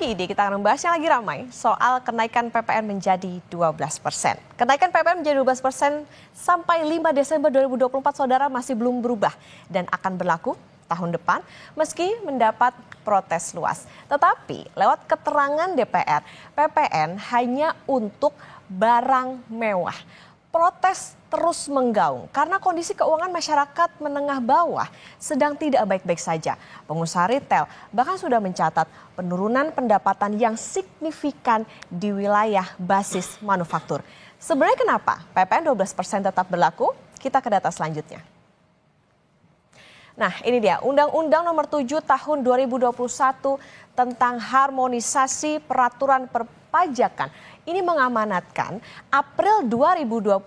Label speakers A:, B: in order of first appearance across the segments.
A: pagi ini kita akan membahas yang lagi ramai soal kenaikan PPN menjadi 12%. Kenaikan PPN menjadi 12% sampai 5 Desember 2024 saudara masih belum berubah dan akan berlaku tahun depan meski mendapat protes luas. Tetapi lewat keterangan DPR, PPN hanya untuk barang mewah. Protes terus menggaung karena kondisi keuangan masyarakat menengah bawah sedang tidak baik-baik saja. Pengusaha retail bahkan sudah mencatat penurunan pendapatan yang signifikan di wilayah basis manufaktur. Sebenarnya kenapa PPN 12% tetap berlaku? Kita ke data selanjutnya. Nah, ini dia Undang-Undang Nomor 7 Tahun 2021 tentang harmonisasi peraturan perpajakan. Ini mengamanatkan April 2022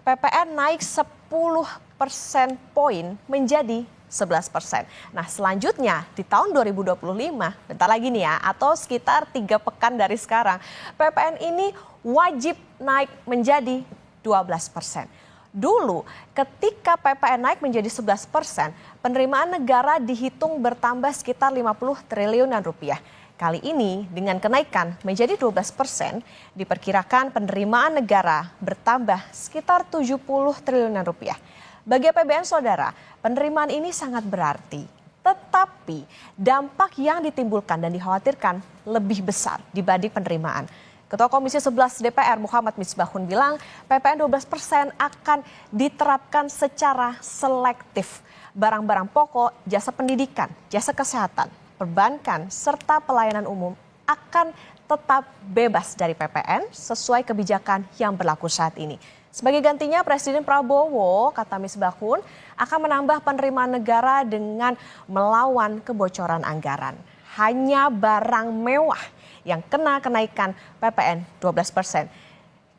A: PPN naik 10% poin menjadi 11%. Nah, selanjutnya di tahun 2025, bentar lagi nih ya, atau sekitar 3 pekan dari sekarang, PPN ini wajib naik menjadi 12%. Dulu ketika PPN naik menjadi 11%, penerimaan negara dihitung bertambah sekitar 50 triliunan rupiah. Kali ini dengan kenaikan menjadi 12%, diperkirakan penerimaan negara bertambah sekitar 70 triliunan rupiah. Bagi APBN saudara, penerimaan ini sangat berarti. Tetapi dampak yang ditimbulkan dan dikhawatirkan lebih besar dibanding penerimaan. Ketua Komisi 11 DPR Muhammad Misbahun bilang PPN 12% akan diterapkan secara selektif. Barang-barang pokok, jasa pendidikan, jasa kesehatan, perbankan, serta pelayanan umum akan tetap bebas dari PPN sesuai kebijakan yang berlaku saat ini. Sebagai gantinya Presiden Prabowo, kata Misbahun, akan menambah penerimaan negara dengan melawan kebocoran anggaran. Hanya barang mewah yang kena kenaikan PPN 12%.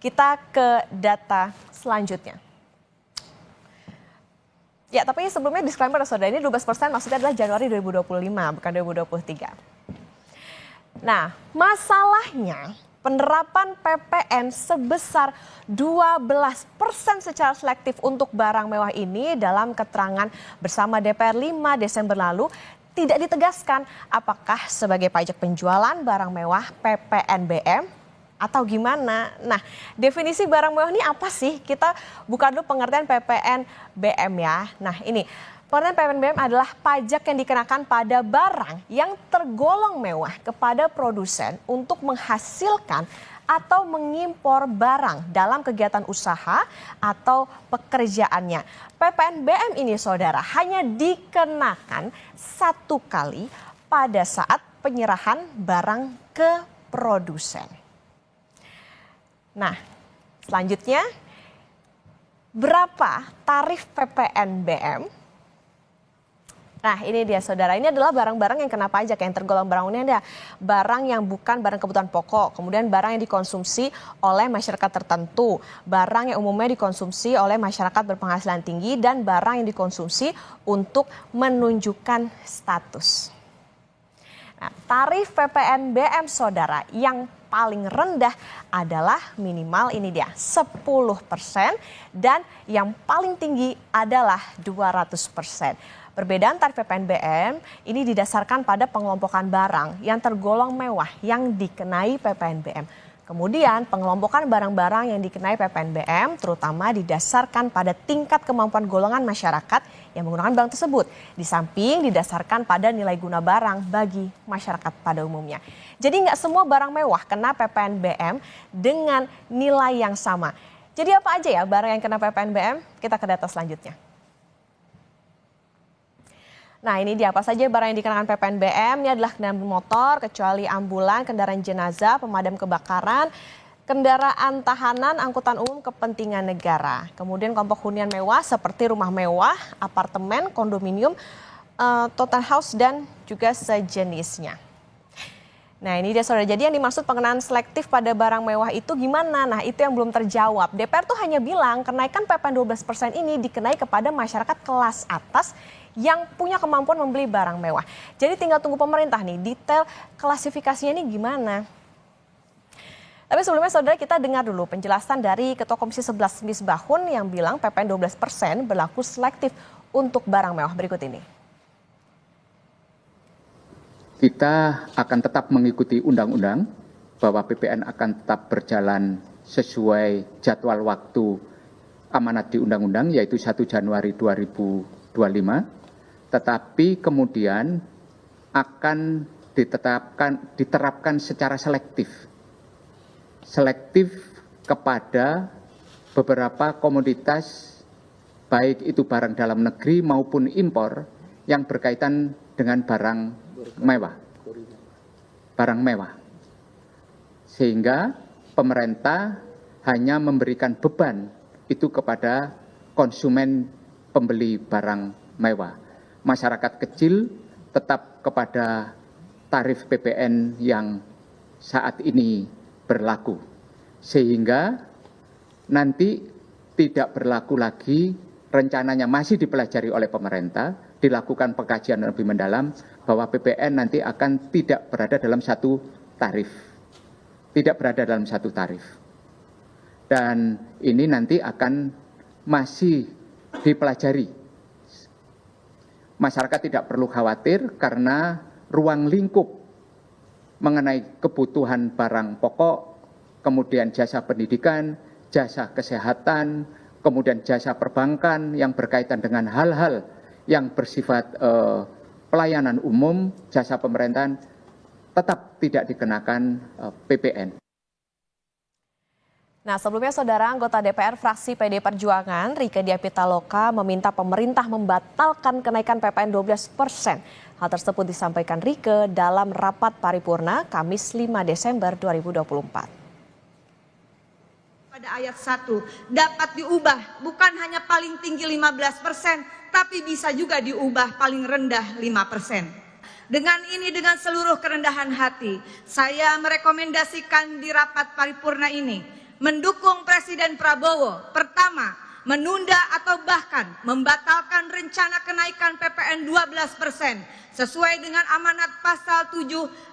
A: Kita ke data selanjutnya. Ya, tapi sebelumnya disclaimer saudara, ini 12% maksudnya adalah Januari 2025, bukan 2023. Nah, masalahnya penerapan PPN sebesar 12% secara selektif untuk barang mewah ini dalam keterangan bersama DPR 5 Desember lalu tidak ditegaskan apakah sebagai pajak penjualan barang mewah PPNBM atau gimana. Nah, definisi barang mewah ini apa sih? Kita buka dulu pengertian PPNBM ya. Nah, ini pengertian PPNBM adalah pajak yang dikenakan pada barang yang tergolong mewah kepada produsen untuk menghasilkan atau mengimpor barang dalam kegiatan usaha atau pekerjaannya. PPNBM ini saudara hanya dikenakan satu kali pada saat penyerahan barang ke produsen. Nah, selanjutnya berapa tarif PPNBM? Nah, ini dia saudara, ini adalah barang-barang yang kena pajak yang tergolong barang ini ada barang yang bukan barang kebutuhan pokok, kemudian barang yang dikonsumsi oleh masyarakat tertentu, barang yang umumnya dikonsumsi oleh masyarakat berpenghasilan tinggi, dan barang yang dikonsumsi untuk menunjukkan status. Nah, tarif PPNBM saudara yang paling rendah adalah minimal ini dia 10% dan yang paling tinggi adalah 200%. Perbedaan tarif PPNBM ini didasarkan pada pengelompokan barang yang tergolong mewah yang dikenai PPNBM. Kemudian pengelompokan barang-barang yang dikenai PPNBM terutama didasarkan pada tingkat kemampuan golongan masyarakat yang menggunakan barang tersebut. Di samping didasarkan pada nilai guna barang bagi masyarakat pada umumnya. Jadi nggak semua barang mewah kena PPNBM dengan nilai yang sama. Jadi apa aja ya barang yang kena PPNBM? Kita ke data selanjutnya. Nah, ini dia apa saja barang yang dikenakan PPNBM. Ini adalah kendaraan motor kecuali ambulan, kendaraan jenazah, pemadam kebakaran, kendaraan tahanan, angkutan umum kepentingan negara. Kemudian kelompok hunian mewah seperti rumah mewah, apartemen, kondominium, townhouse house dan juga sejenisnya. Nah, ini dia saudara, jadi yang dimaksud pengenaan selektif pada barang mewah itu gimana? Nah, itu yang belum terjawab. DPR tuh hanya bilang kenaikan PPN 12% ini dikenai kepada masyarakat kelas atas yang punya kemampuan membeli barang mewah. Jadi tinggal tunggu pemerintah nih, detail klasifikasinya ini gimana. Tapi sebelumnya saudara kita dengar dulu penjelasan dari Ketua Komisi 11 Misbahun yang bilang PPN 12% berlaku selektif untuk barang mewah berikut ini.
B: kita akan tetap mengikuti undang-undang bahwa PPN akan tetap berjalan sesuai jadwal waktu amanat di undang-undang, yaitu 1 Januari 2025, tetapi kemudian akan diterapkan secara selektif kepada beberapa komoditas, baik itu barang dalam negeri maupun impor yang berkaitan dengan barang mewah. Sehingga pemerintah hanya memberikan beban itu kepada konsumen pembeli barang mewah. Masyarakat kecil tetap kepada tarif PPN yang saat ini berlaku. Sehingga nanti tidak berlaku lagi, rencananya masih dipelajari oleh pemerintah, dilakukan pengkajian lebih mendalam bahwa PPN nanti akan tidak berada dalam satu tarif. Dan ini nanti akan masih dipelajari. Masyarakat tidak perlu khawatir karena ruang lingkup mengenai kebutuhan barang pokok, kemudian jasa pendidikan, jasa kesehatan, kemudian jasa perbankan yang berkaitan dengan hal-hal yang bersifat pelayanan umum, jasa pemerintahan, tetap tidak dikenakan PPN.
A: Nah, sebelumnya saudara anggota DPR fraksi PD Perjuangan, Rieke Diah Pitaloka, meminta pemerintah membatalkan kenaikan PPN 12%. Hal tersebut disampaikan Rieke dalam rapat paripurna Kamis 5 Desember 2024.
C: Pada ayat 1 dapat diubah bukan hanya paling tinggi 15%, tapi bisa juga diubah paling rendah 5%. Dengan ini, dengan seluruh kerendahan hati, saya merekomendasikan di rapat paripurna ini mendukung Presiden Prabowo. Pertama, menunda atau bahkan membatalkan rencana kenaikan PPN 12% sesuai dengan amanat pasal 7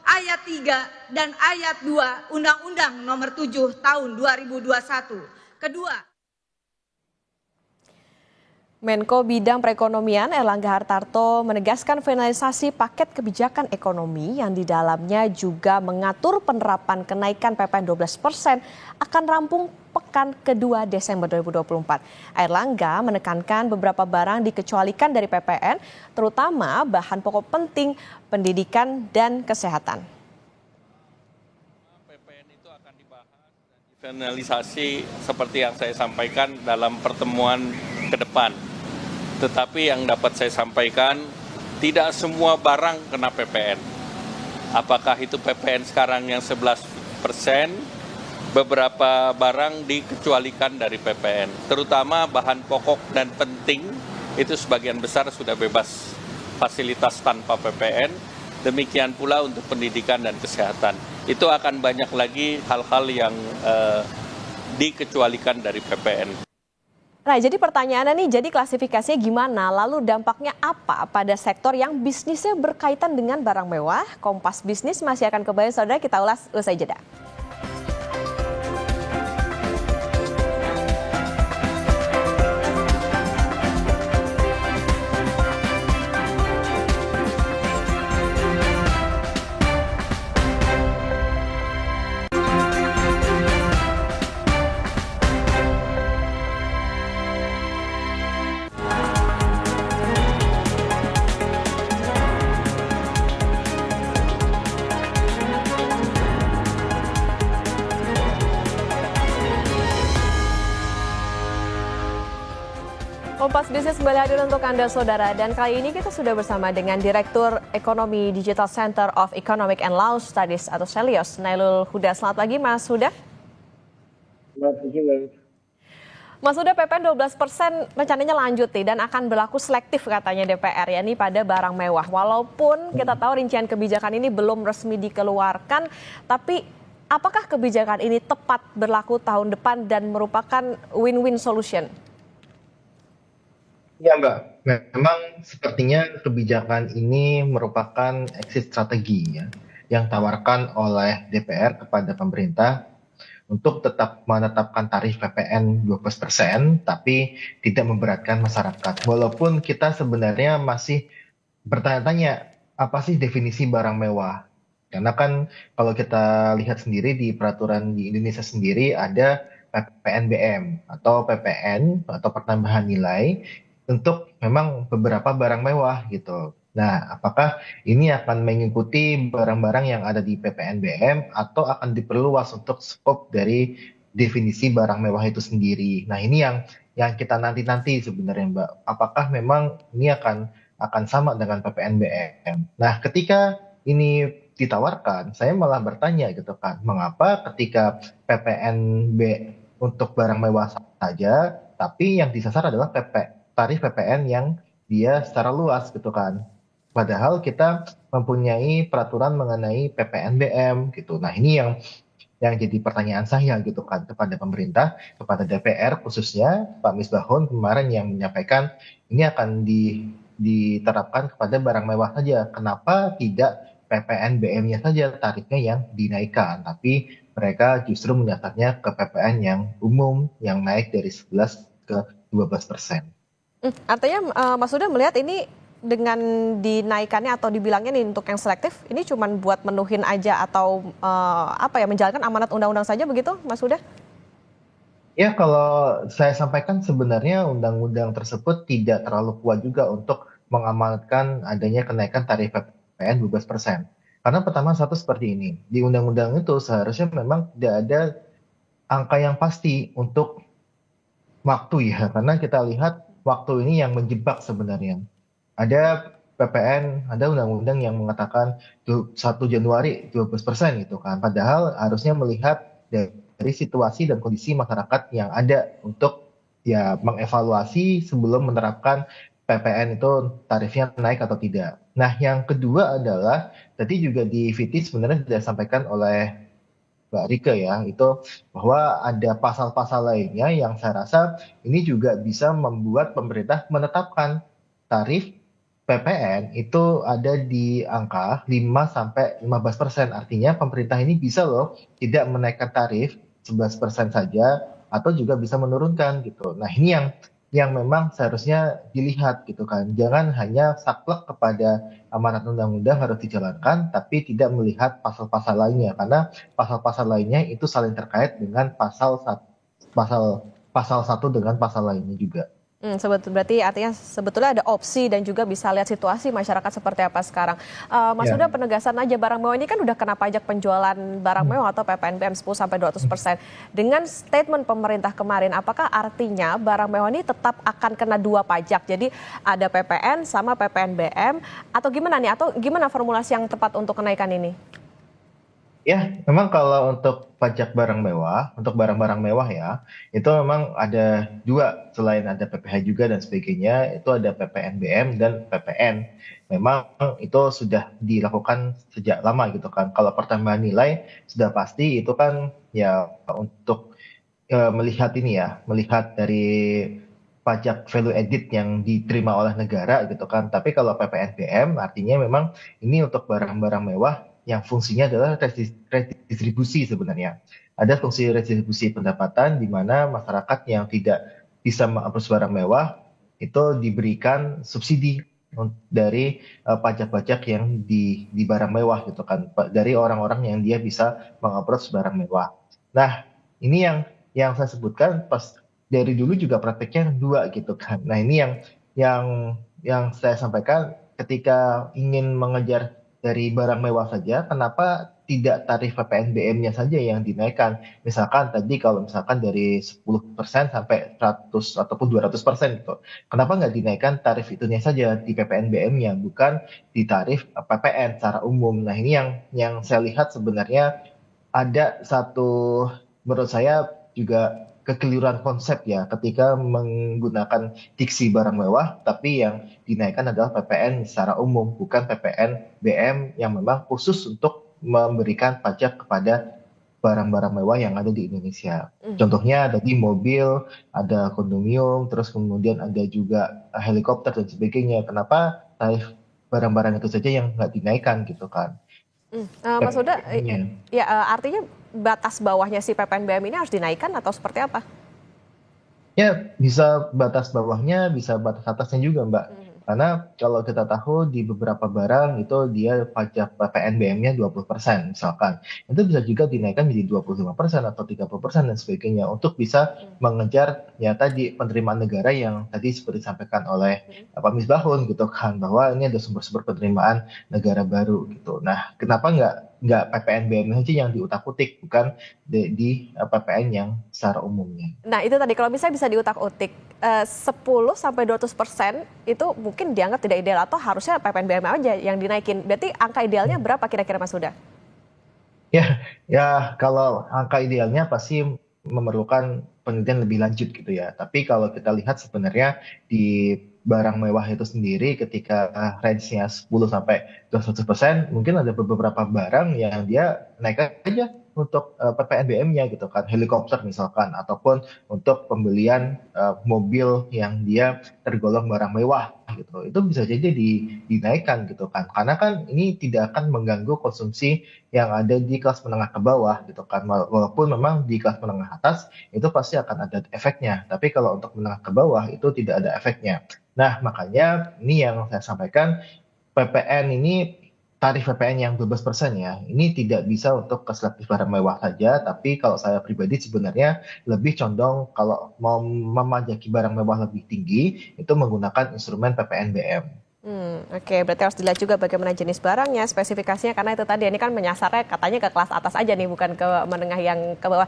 C: ayat 3 dan ayat 2 Undang-Undang Nomor 7 Tahun 2021. Kedua,
A: Menko Bidang Perekonomian Erlangga Hartarto menegaskan finalisasi paket kebijakan ekonomi yang di dalamnya juga mengatur penerapan kenaikan PPN 12% akan rampung pekan kedua Desember 2024. Erlangga menekankan beberapa barang dikecualikan dari PPN, terutama bahan pokok penting, pendidikan, dan kesehatan.
D: PPN itu akan dibahas dan difinalisasi seperti yang saya sampaikan dalam pertemuan ke depan. Tetapi yang dapat saya sampaikan, tidak semua barang kena PPN. Apakah itu PPN sekarang yang 11%, beberapa barang dikecualikan dari PPN. Terutama bahan pokok dan penting, itu sebagian besar sudah bebas fasilitas tanpa PPN. Demikian pula untuk pendidikan dan kesehatan. Itu akan banyak lagi hal-hal yang dikecualikan dari PPN.
A: Nah, jadi pertanyaannya nih, jadi klasifikasinya gimana? Lalu dampaknya apa pada sektor yang bisnisnya berkaitan dengan barang mewah? Kompas Bisnis masih akan kembali, saudara, kita ulas usai jeda. Kompas Bisnis kembali hadir untuk Anda, saudara. Dan kali ini kita sudah bersama dengan Direktur Ekonomi Digital Center of Economic and Law Studies atau CELIOS, Nailul Huda. Selamat pagi, Mas Huda.
E: Selamat pagi, Mbak.
A: Mas Huda, PPN 12% rencananya lanjut nih dan akan berlaku selektif katanya DPR, ya, ini pada barang mewah. Walaupun kita tahu rincian kebijakan ini belum resmi dikeluarkan, tapi apakah kebijakan ini tepat berlaku tahun depan dan merupakan win-win solution?
E: Ya, Mbak, memang sepertinya kebijakan ini merupakan exit strategi ya, yang tawarkan oleh DPR kepada pemerintah untuk tetap menetapkan tarif PPN 12%, tapi tidak memberatkan masyarakat. Walaupun kita sebenarnya masih bertanya-tanya apa sih definisi barang mewah? Karena kan kalau kita lihat sendiri di peraturan di Indonesia sendiri ada PPNBM atau PPN atau pertambahan nilai untuk memang beberapa barang mewah gitu. Nah, apakah ini akan mengikuti barang-barang yang ada di PPNBM atau akan diperluas untuk skop dari definisi barang mewah itu sendiri? Nah, ini yang kita nanti-nanti sebenarnya, Mbak. Apakah memang ini akan sama dengan PPNBM? Nah, ketika ini ditawarkan, saya malah bertanya gitu kan, mengapa ketika PPNB untuk barang mewah saja, tapi yang disasar adalah tarif PPN yang dia secara luas gitu kan. Padahal kita mempunyai peraturan mengenai PPNBM gitu. Nah, ini yang jadi pertanyaan saya gitu kan kepada pemerintah, kepada DPR khususnya Pak Misbahun kemarin yang menyampaikan ini akan diterapkan kepada barang mewah saja. Kenapa tidak PPNBM-nya saja tarifnya yang dinaikkan, tapi mereka justru menyasarnya ke PPN yang umum yang naik dari 11 ke 12%.
A: Artinya Mas Huda melihat ini dengan dinaikannya atau dibilangnya nih untuk yang selektif, ini cuma buat menuhin aja atau menjalankan amanat undang-undang saja begitu, Mas Huda?
E: Ya, kalau saya sampaikan sebenarnya undang-undang tersebut tidak terlalu kuat juga untuk mengamanatkan adanya kenaikan tarif PPN 12%. Karena pertama satu seperti ini, di undang-undang itu seharusnya memang tidak ada angka yang pasti untuk waktu ya, karena kita lihat waktu ini yang menjebak sebenarnya. Ada PPN, ada undang-undang yang mengatakan 1 Januari 12% gitu kan. Padahal harusnya melihat dari situasi dan kondisi masyarakat yang ada untuk ya mengevaluasi sebelum menerapkan PPN itu tarifnya naik atau tidak. Nah, yang kedua adalah tadi juga di VT sebenarnya sudah disampaikan oleh Mbak Rike ya, itu bahwa ada pasal-pasal lainnya yang saya rasa ini juga bisa membuat pemerintah menetapkan tarif PPN itu ada di angka 5-15%. Artinya pemerintah ini bisa loh tidak menaikkan tarif 11% saja atau juga bisa menurunkan gitu. Nah, ini yang memang seharusnya dilihat gitu kan. Jangan hanya saklek kepada amanat undang-undang harus dijalankan, tapi tidak melihat pasal-pasal lainnya. Karena pasal-pasal lainnya itu saling terkait dengan pasal satu dengan pasal lainnya juga.
A: Berarti artinya sebetulnya ada opsi dan juga bisa lihat situasi masyarakat seperti apa sekarang. Mas
E: Ya.
A: Huda, penegasan aja barang mewah ini kan udah kena pajak penjualan barang mewah atau PPNBM 10-200%. Dengan statement pemerintah kemarin, apakah artinya barang mewah ini tetap akan kena 2 pajak? Jadi ada PPN sama PPNBM atau gimana nih? Atau gimana formulasi yang tepat untuk kenaikan ini?
E: Ya, memang kalau untuk pajak barang mewah, untuk barang-barang mewah ya, itu memang ada dua, selain ada PPh juga dan sebagainya, itu ada PPNBM dan PPN. Memang itu sudah dilakukan sejak lama gitu kan. Kalau pertambahan nilai sudah pasti itu kan ya untuk melihat ini ya, melihat dari pajak value added yang diterima oleh negara gitu kan. Tapi kalau PPNBM artinya memang ini untuk barang-barang mewah yang fungsinya adalah redistribusi sebenarnya. Ada fungsi redistribusi pendapatan di mana masyarakat yang tidak bisa mengapros barang mewah itu diberikan subsidi dari pajak-pajak yang di barang mewah gitu kan, dari orang-orang yang dia bisa mengapros barang mewah. Nah, ini yang saya sebutkan pas dari dulu juga prakteknya dua gitu kan. Nah, ini yang saya sampaikan ketika ingin mengejar dari barang mewah saja, kenapa tidak tarif PPNBM-nya saja yang dinaikkan? Misalkan tadi kalau misalkan dari 10% sampai 100 ataupun 200% gitu. Kenapa nggak dinaikkan tarif itunya saja di PPNBM-nya, bukan di tarif PPN secara umum? Nah, ini yang saya lihat sebenarnya ada satu, menurut saya juga kekeliruan konsep ya ketika menggunakan diksi barang mewah tapi yang dinaikkan adalah PPN secara umum bukan PPN BM yang memang khusus untuk memberikan pajak kepada barang-barang mewah yang ada di Indonesia. Contohnya ada di mobil, ada kondominium, terus kemudian ada juga helikopter dan sebagainya. Kenapa tarif barang-barang itu saja yang nggak dinaikkan gitu kan?
A: Mas Huda,
E: PPN-nya.
A: artinya batas bawahnya si PPNBM ini harus dinaikkan atau seperti apa?
E: Ya, bisa batas bawahnya, bisa batas atasnya juga, Mbak. Karena kalau kita tahu di beberapa barang itu dia pajak PPNBM-nya 20% misalkan. Itu bisa juga dinaikkan menjadi 25% atau 30% dan sebagainya untuk bisa mengejar ya tadi penerimaan negara yang tadi seperti disampaikan oleh Pak Misbahun gitu kan, bahwa ini ada sumber-sumber penerimaan negara baru gitu. Nah, kenapa nggak PPNBM aja yang diutak-utik, bukan di PPN yang secara umumnya.
A: Nah itu tadi kalau misalnya bisa diutak-utik 10-200% itu mungkin dianggap tidak ideal atau harusnya PPNBM aja yang dinaikin. Berarti angka idealnya berapa kira-kira Mas Huda?
E: Ya, ya kalau angka idealnya pasti memerlukan penelitian lebih lanjut gitu ya. Tapi kalau kita lihat sebenarnya di barang mewah itu sendiri ketika range-nya 10 sampai 200%, mungkin ada beberapa barang yang dia naik aja untuk PPNBM-nya gitu kan, helikopter misalkan, ataupun untuk pembelian mobil yang dia tergolong barang mewah gitu. Itu bisa jadi dinaikkan gitu kan. Karena kan ini tidak akan mengganggu konsumsi yang ada di kelas menengah ke bawah gitu kan. Walaupun memang di kelas menengah atas itu pasti akan ada efeknya. Tapi kalau untuk menengah ke bawah itu tidak ada efeknya. Nah, makanya ini yang saya sampaikan, PPN ini tarif PPN yang 12% ya, ini tidak bisa untuk ke selektif barang mewah saja, tapi kalau saya pribadi sebenarnya lebih condong kalau mau memajaki barang mewah lebih tinggi, itu menggunakan instrumen PPNBM.
A: Oke, berarti harus dilihat juga bagaimana jenis barangnya, spesifikasinya, karena itu tadi ini kan menyasarnya katanya ke kelas atas aja nih, bukan ke menengah yang ke bawah.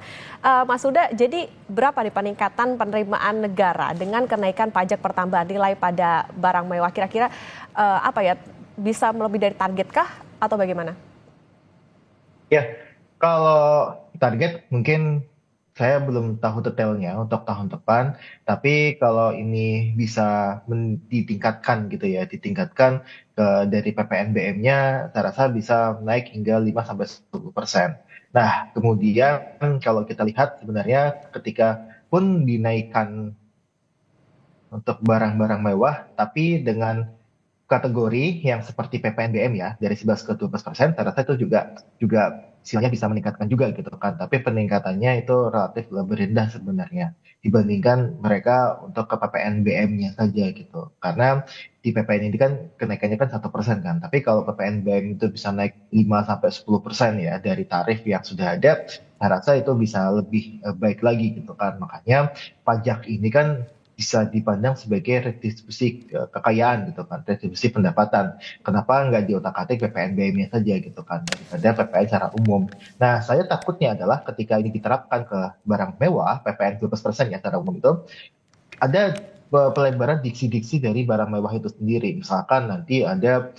A: Mas Huda, jadi berapa nih peningkatan penerimaan negara dengan kenaikan pajak pertambahan nilai pada barang mewah? Kira-kira apa ya, bisa melebihi dari target kah atau bagaimana?
E: Ya, kalau target mungkin saya belum tahu detailnya untuk tahun depan, tapi kalau ini bisa ditingkatkan gitu ya, ditingkatkan dari PPNBM-nya, saya rasa bisa naik hingga 5-10%. Nah, kemudian kalau kita lihat sebenarnya ketika pun dinaikkan untuk barang-barang mewah, tapi dengan kategori yang seperti PPNBM ya dari 11 ke 12%, saya rasa itu juga istilahnya bisa meningkatkan juga gitu kan. Tapi peningkatannya itu relatif lebih rendah sebenarnya dibandingkan mereka untuk ke PPNBM-nya saja gitu. Karena di PPN ini kan kenaikannya kan 1% kan. Tapi kalau PPNBM itu bisa naik 5-10% ya dari tarif yang sudah ada, saya rasa itu bisa lebih baik lagi gitu kan. Makanya pajak ini kan bisa dipandang sebagai redistribusi kekayaan gitu kan, redistribusi pendapatan. Kenapa nggak diotak-atik PPNBM-nya saja gitu kan, daripada PPN secara umum. Nah, saya takutnya adalah ketika ini diterapkan ke barang mewah, PPN 12% ya secara umum itu, ada pelebaran diksi-diksi dari barang mewah itu sendiri. Misalkan nanti ada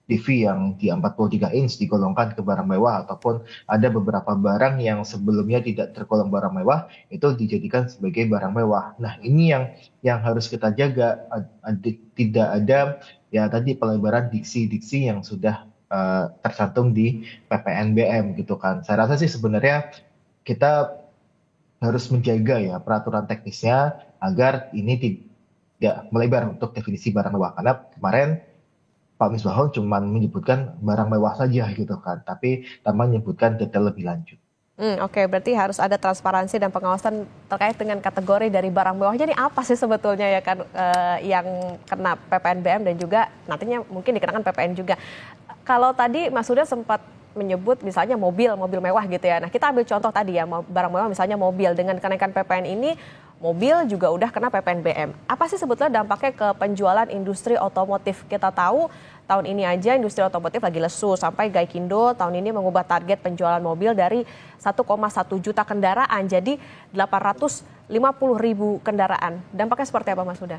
E: TV yang di 43 inch digolongkan ke barang mewah, ataupun ada beberapa barang yang sebelumnya tidak tergolong barang mewah itu dijadikan sebagai barang mewah. Nah, ini yang harus kita jaga, tidak ada ya tadi pelebaran diksi-diksi yang sudah tercantum di PPNBM gitu kan. Saya rasa sih sebenarnya kita harus menjaga ya peraturan teknisnya agar ini tidak melebar untuk definisi barang mewah. Karena kemarin Pak Misbahun cuma menyebutkan barang mewah saja gitu kan, tapi tanpa menyebutkan detail lebih lanjut.
A: Oke, berarti harus ada transparansi dan pengawasan terkait dengan kategori dari barang mewah. Jadi apa sih sebetulnya ya kan yang kena PPNBM dan juga nantinya mungkin dikenakan PPN juga. Kalau tadi Mas Huda sempat menyebut misalnya mobil mewah gitu ya. Nah kita ambil contoh tadi ya, barang mewah misalnya mobil, dengan kenaikan PPN ini mobil juga udah kena PPNBM. Apa sih sebetulnya dampaknya ke penjualan industri otomotif? Kita tahu tahun ini aja industri otomotif lagi lesu, sampai Gaikindo tahun ini mengubah target penjualan mobil dari 1,1 juta kendaraan jadi 850.000 kendaraan. Dampaknya seperti apa Mas Huda?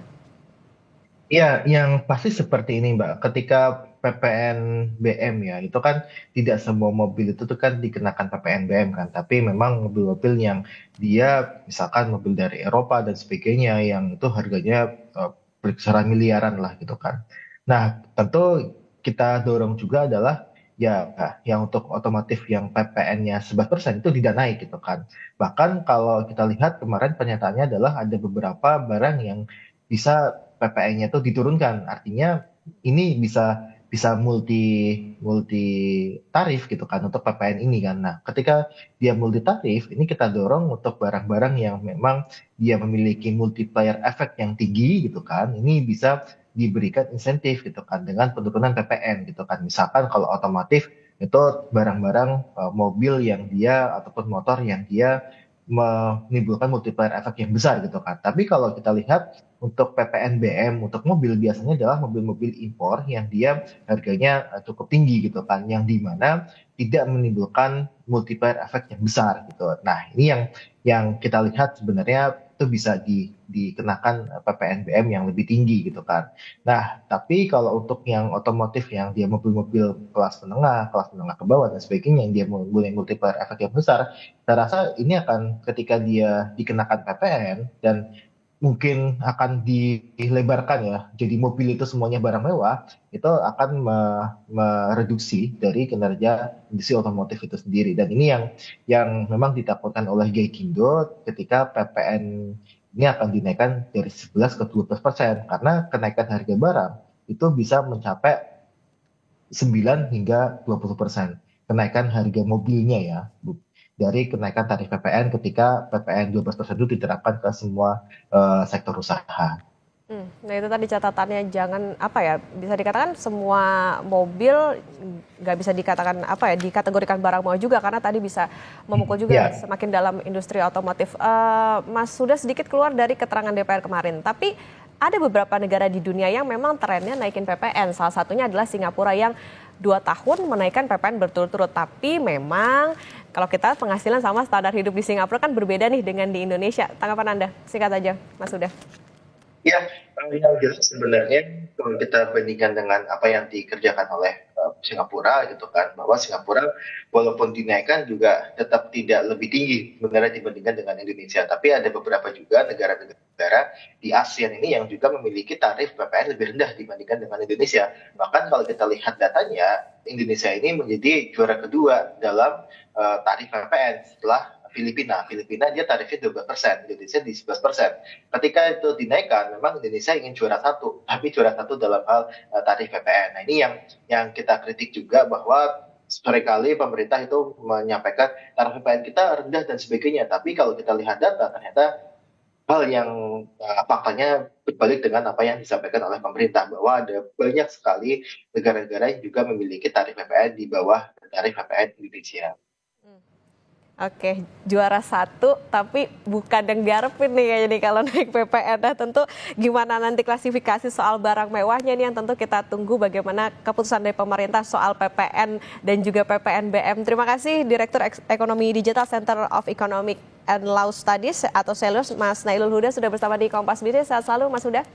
E: Iya, yang pasti seperti ini Mbak. Ketika PPNBM ya, itu kan tidak semua mobil itu tuh kan dikenakan PPNBM kan. Tapi memang mobil-mobil yang dia misalkan mobil dari Eropa dan sebagainya yang itu harganya berkisaran miliaran lah gitu kan. Nah, tentu kita dorong juga adalah ya yang untuk otomotif yang PPN-nya 11% itu tidak naik gitu kan. Bahkan kalau kita lihat kemarin pernyataannya adalah ada beberapa barang yang bisa PPN-nya itu diturunkan. Artinya ini bisa multi tarif gitu kan untuk PPN ini kan. Nah, ketika dia multi tarif, ini kita dorong untuk barang-barang yang memang dia memiliki multiplier efek yang tinggi gitu kan. Ini bisa diberikan insentif gitu kan dengan penurunan PPN gitu kan. Misalkan kalau otomotif itu barang-barang mobil yang dia ataupun motor yang dia menimbulkan multiplier efek yang besar gitu kan. Tapi kalau kita lihat untuk PPNBM untuk mobil biasanya adalah mobil-mobil impor yang dia harganya cukup tinggi gitu kan, yang dimana tidak menimbulkan multiplier efek yang besar gitu. Nah ini yang kita lihat sebenarnya itu bisa dikenakan PPNBM yang lebih tinggi gitu kan. Nah tapi kalau untuk yang otomotif yang dia mobil-mobil kelas menengah ke bawah dan sebagainya yang dia mempunyai multiplier efek yang besar, saya rasa ini akan ketika dia dikenakan PPN dan mungkin akan dilebarkan ya, jadi mobil itu semuanya barang mewah, itu akan mereduksi dari kinerja industri otomotif itu sendiri. Dan ini yang memang ditakutkan oleh Gaikindo ketika PPN ini akan dinaikkan dari 11 ke 12%, karena kenaikan harga barang itu bisa mencapai 9 hingga 20% kenaikan harga mobilnya ya, dari kenaikan tarif PPN ketika PPN 12% itu diterapkan ke semua sektor usaha.
A: Nah itu tadi catatannya, jangan bisa dikatakan semua mobil nggak bisa dikatakan dikategorikan barang mewah juga, karena tadi bisa memukul juga semakin dalam industri otomotif. Mas sudah sedikit keluar dari keterangan DPR kemarin, tapi ada beberapa negara di dunia yang memang trennya naikin PPN. Salah satunya adalah Singapura yang 2 tahun menaikkan PPN berturut-turut. Tapi memang kalau kita penghasilan sama standar hidup di Singapura kan berbeda nih dengan di Indonesia. Tanggapan Anda singkat aja, Mas Huda.
E: Ya, yang jelas sebenarnya kalau kita bandingkan dengan apa yang dikerjakan oleh Singapura gitu kan, bahwa Singapura walaupun dinaikkan juga tetap tidak lebih tinggi sebenarnya dibandingkan dengan Indonesia. Tapi ada beberapa juga negara-negara di ASEAN ini yang juga memiliki tarif PPN lebih rendah dibandingkan dengan Indonesia. Bahkan kalau kita lihat datanya, Indonesia ini menjadi juara kedua dalam tarif PPN setelah Filipina dia tarifnya 12%, Indonesia di 11%. Ketika itu dinaikkan, memang Indonesia ingin juara satu, tapi juara satu dalam hal tarif PPN. Nah ini yang kita kritik juga, bahwa seringkali pemerintah itu menyampaikan tarif PPN kita rendah dan sebagainya. Tapi kalau kita lihat data, ternyata hal yang faktanya berbalik dengan apa yang disampaikan oleh pemerintah, bahwa ada banyak sekali negara-negara yang juga memiliki tarif PPN di bawah tarif PPN Indonesia.
A: Oke, juara satu tapi bukan yang diharapin nih kayaknya nih kalau naik PPN. Nah tentu gimana nanti klasifikasi soal barang mewahnya nih yang tentu kita tunggu bagaimana keputusan dari pemerintah soal PPN dan juga PPNBM. Terima kasih Direktur Ekonomi Digital Center of Economic and Law Studies atau SELUS, Mas Nailul Huda sudah bersama di Kompas Bisnis. Sehat selalu Mas Huda.